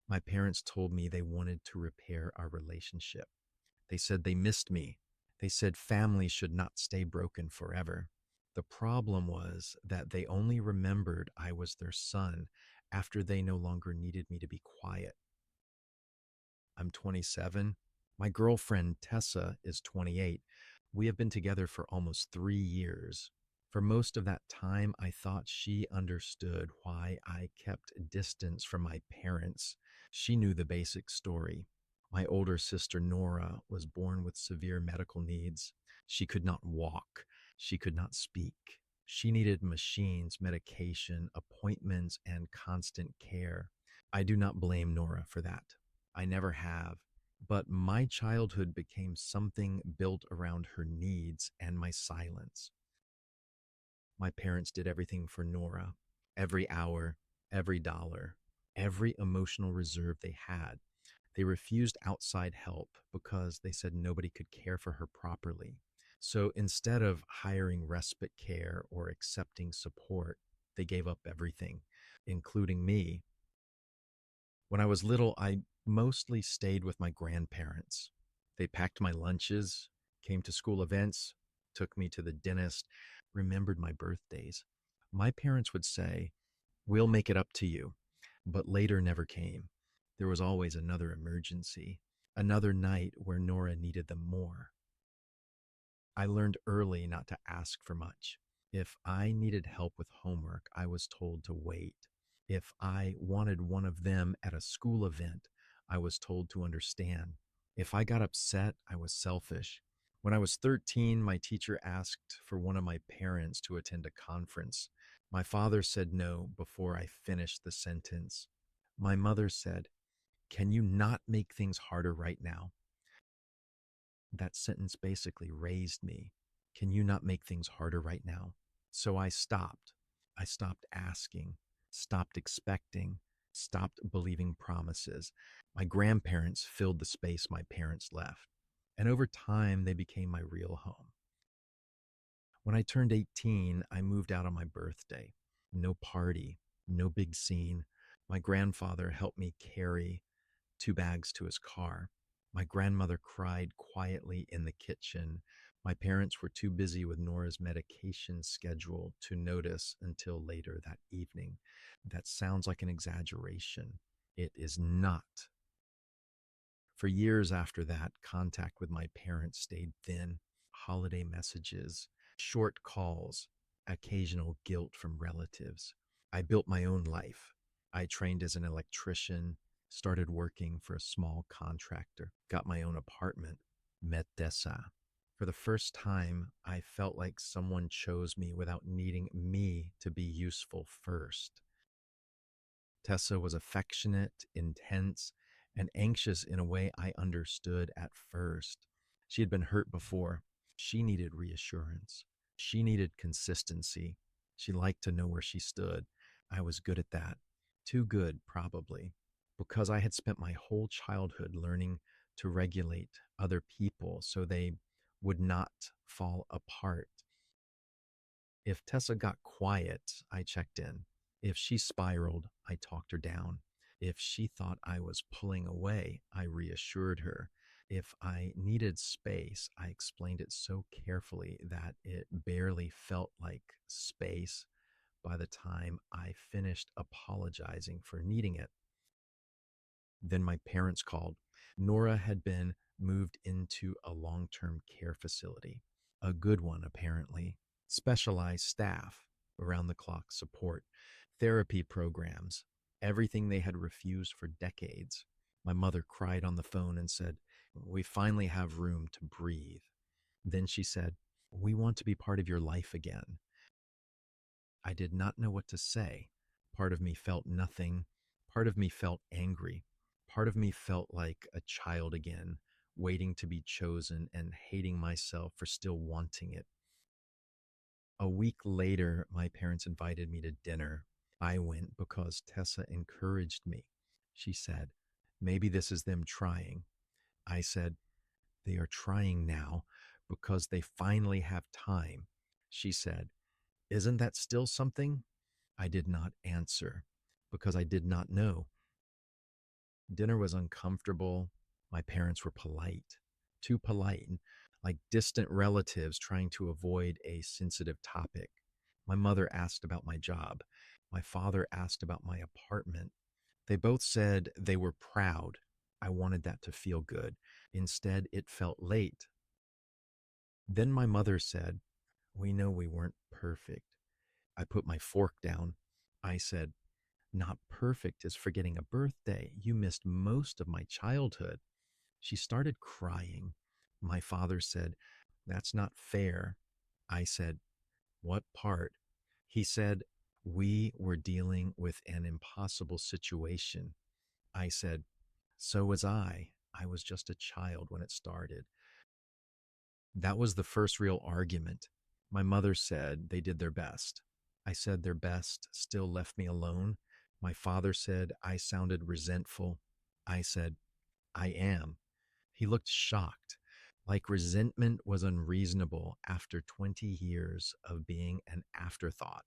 My parents told me they wanted to repair our relationship. They said they missed me. They said families should not stay broken forever. The problem was that they only remembered I was their son after they no longer needed me to be quiet. I'm 27. My girlfriend, Tessa, is 28. We have been together for almost 3 years. For most of that time, I thought she understood why I kept distance from my parents. She knew the basic story. My older sister, Nora, was born with severe medical needs. She could not walk. She could not speak. She needed machines, medication, appointments, and constant care. I do not blame Nora for that. I never have. But my childhood became something built around her needs and my silence. My parents did everything for Nora, every hour, every dollar, every emotional reserve they had. They refused outside help because they said nobody could care for her properly. So instead of hiring respite care or accepting support, they gave up everything, including me. When I was little, I mostly stayed with my grandparents. They packed my lunches, came to school events, took me to the dentist, remembered my birthdays. My parents would say, "We'll make it up to you," but later never came. There was always another emergency, another night where Nora needed them more. I learned early not to ask for much. If I needed help with homework, I was told to wait. If I wanted one of them at a school event, I was told to understand. If I got upset, I was selfish. When I was 13, my teacher asked for one of my parents to attend a conference. My father said no before I finished the sentence. My mother said, "Can you not make things harder right now?" That sentence basically raised me. Can you not make things harder right now? So I stopped. I stopped asking, stopped expecting, stopped believing promises. My grandparents filled the space my parents left. And over time, they became my real home. When I turned 18, I moved out on my birthday. No party, no big scene. My grandfather helped me carry 2 bags to his car. My grandmother cried quietly in the kitchen. My parents were too busy with Nora's medication schedule to notice until later that evening. That sounds like an exaggeration. It is not. For years after that, contact with my parents stayed thin. Holiday messages, short calls, occasional guilt from relatives. I built my own life. I trained as an electrician, started working for a small contractor, got my own apartment, met Dessa. For the first time, I felt like someone chose me without needing me to be useful first. Tessa was affectionate, intense, and anxious in a way I understood at first. She had been hurt before. She needed reassurance. She needed consistency. She liked to know where she stood. I was good at that. Too good, probably, because I had spent my whole childhood learning to regulate other people so they would not fall apart. If Tessa got quiet, I checked in. If she spiraled, I talked her down. If she thought I was pulling away, I reassured her. If I needed space, I explained it so carefully that it barely felt like space by the time I finished apologizing for needing it. Then my parents called. Nora had been moved into a long term care facility, a good one, apparently. Specialized staff, around the clock support, therapy programs, everything they had refused for decades. My mother cried on the phone and said, "We finally have room to breathe." Then she said, "We want to be part of your life again." I did not know what to say. Part of me felt nothing. Part of me felt angry. Part of me felt like a child again, waiting to be chosen and hating myself for still wanting it. A week later, my parents invited me to dinner. I went because Tessa encouraged me. She said, "Maybe this is them trying." I said, "They are trying now because they finally have time." She said, "Isn't that still something?" I did not answer because I did not know. Dinner was uncomfortable. My parents were polite, too polite, like distant relatives trying to avoid a sensitive topic. My mother asked about my job. My father asked about my apartment. They both said they were proud. I wanted that to feel good. Instead, it felt late. Then my mother said, "We know we weren't perfect." I put my fork down. I said, "Not perfect is forgetting a birthday. You missed most of my childhood." She started crying. My father said, "That's not fair." I said, "What part?" He said, "We were dealing with an impossible situation." I said, "So was I. I was just a child when it started." That was the first real argument. My mother said they did their best. I said their best still left me alone. My father said I sounded resentful. I said, "I am." He looked shocked, like resentment was unreasonable after 20 years of being an afterthought.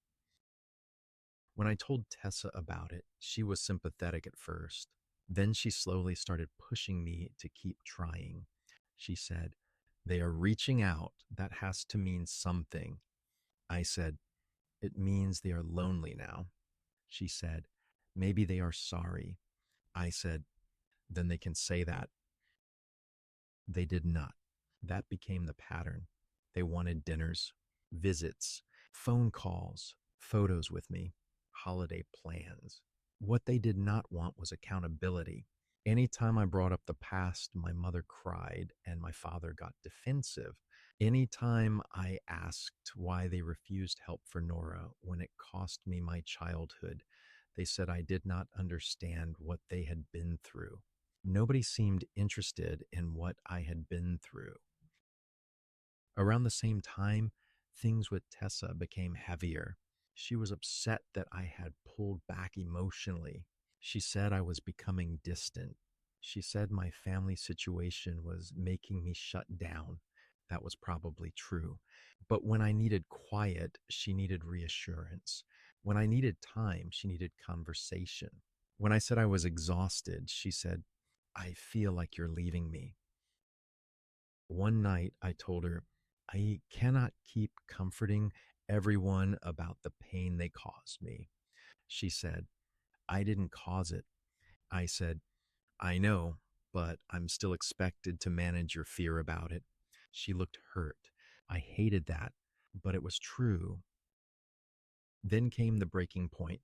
When I told Tessa about it, she was sympathetic at first. Then she slowly started pushing me to keep trying. She said, "They are reaching out. That has to mean something." I said, "It means they are lonely now." She said, "Maybe they are sorry." I said, "Then they can say that." They did not. That became the pattern. They wanted dinners, visits, phone calls, photos with me, holiday plans. What they did not want was accountability. Anytime I brought up the past, my mother cried and my father got defensive. Anytime I asked why they refused help for Nora when it cost me my childhood, they said I did not understand what they had been through. Nobody seemed interested in what I had been through. Around the same time, things with Tessa became heavier. She was upset that I had pulled back emotionally. She said I was becoming distant. She said my family situation was making me shut down. That was probably true. But when I needed quiet, she needed reassurance. When I needed time, she needed conversation. When I said I was exhausted, she said, "I feel like you're leaving me." One night I told her, "I cannot keep comforting everyone about the pain they caused me." She said, "I didn't cause it." I said, "I know, but I'm still expected to manage your fear about it." She looked hurt. I hated that, but it was true. Then came the breaking point.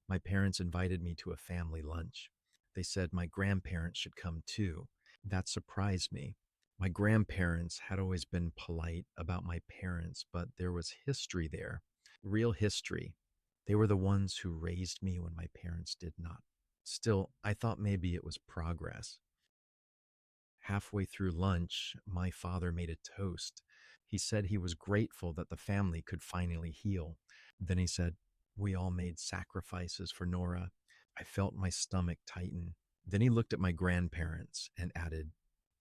My parents invited me to a family lunch. They said my grandparents should come too. That surprised me. My grandparents had always been polite about my parents, but there was history there, real history. They were the ones who raised me when my parents did not. Still, I thought maybe it was progress. Halfway through lunch, my father made a toast. He said he was grateful that the family could finally heal. Then he said, "We all made sacrifices for Nora." I felt my stomach tighten. Then he looked at my grandparents and added,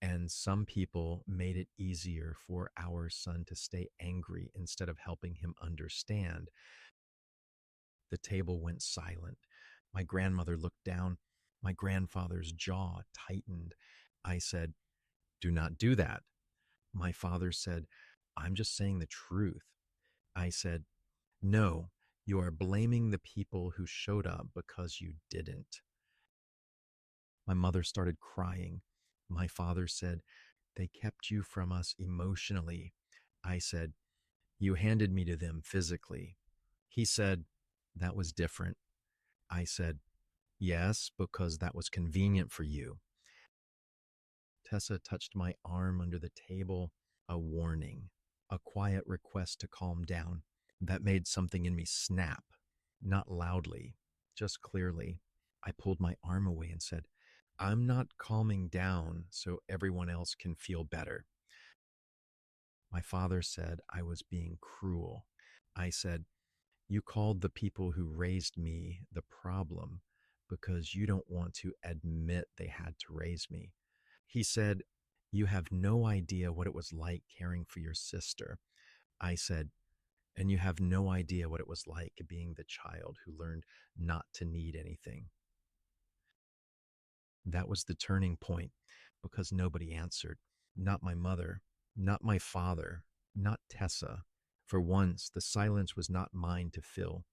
"And some people made it easier for our son to stay angry instead of helping him understand." The table went silent. My grandmother looked down. My grandfather's jaw tightened. I said, "Do not do that." My father said, "I'm just saying the truth." I said, "No, you are blaming the people who showed up because you didn't." My mother started crying. My father said, "They kept you from us emotionally." I said, "You handed me to them physically." He said, "That was different." I said, "Yes, because that was convenient for you." Tessa touched my arm under the table, a warning, a quiet request to calm down. That made something in me snap, not loudly, just clearly. I pulled my arm away and said, "I'm not calming down so everyone else can feel better." My father said I was being cruel. I said, "You called the people who raised me the problem because you don't want to admit they had to raise me." He said, "You have no idea what it was like caring for your sister." I said, "And you have no idea what it was like being the child who learned not to need anything." That was the turning point because nobody answered. Not my mother, not my father, not Tessa. For once, the silence was not mine to fill.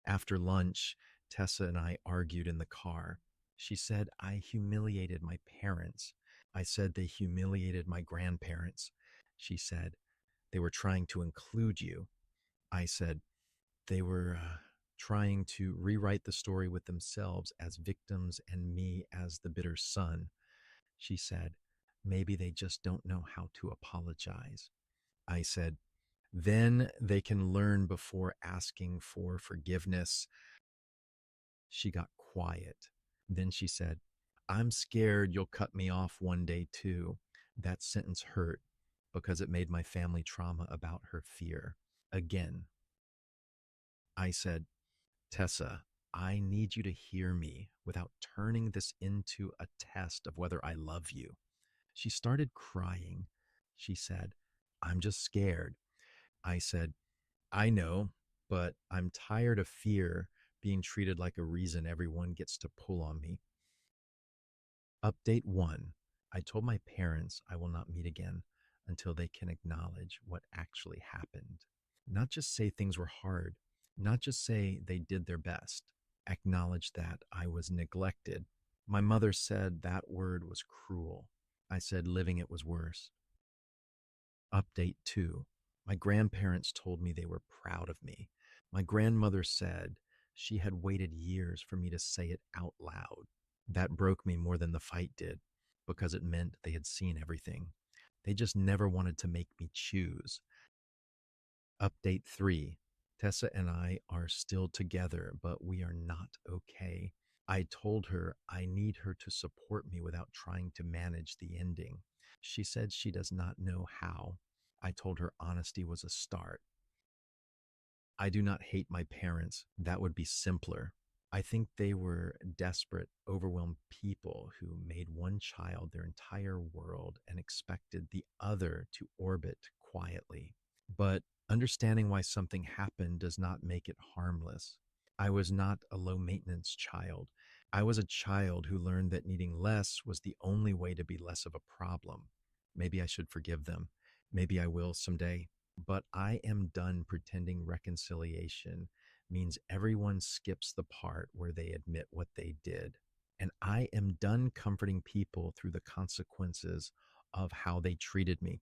After lunch, Tessa and I argued in the car. She said I humiliated my parents. I said they humiliated my grandparents. She said they were trying to include you. I said they were trying to rewrite the story with themselves as victims and me as the bitter son. She said, maybe they just don't know how to apologize. I said, then they can learn before asking for forgiveness. She got quiet. Then she said, I'm scared you'll cut me off one day too. That sentence hurt because it made my family trauma about her fear. Again, I said, Tessa, I need you to hear me without turning this into a test of whether I love you. She started crying. She said, I'm just scared. I said, I know, but I'm tired of fear being treated like a reason everyone gets to pull on me. Update 1. I told my parents I will not meet again until they can acknowledge what actually happened. Not just say things were hard, not just say they did their best. Acknowledge that I was neglected. My mother said that word was cruel. I said living it was worse. Update 2. My grandparents told me they were proud of me. My grandmother said she had waited years for me to say it out loud. That broke me more than the fight did because it meant they had seen everything. They just never wanted to make me choose. Update 3. Tessa and I are still together, but we are not okay. I told her I need her to support me without trying to manage the ending. She said she does not know how. I told her honesty was a start. I do not hate my parents. That would be simpler. I think they were desperate, overwhelmed people who made one child their entire world and expected the other to orbit quietly. But understanding why something happened does not make it harmless. I was not a low maintenance child. I was a child who learned that needing less was the only way to be less of a problem. Maybe I should forgive them. Maybe I will someday. But I am done pretending reconciliation means everyone skips the part where they admit what they did. And I am done comforting people through the consequences of how they treated me.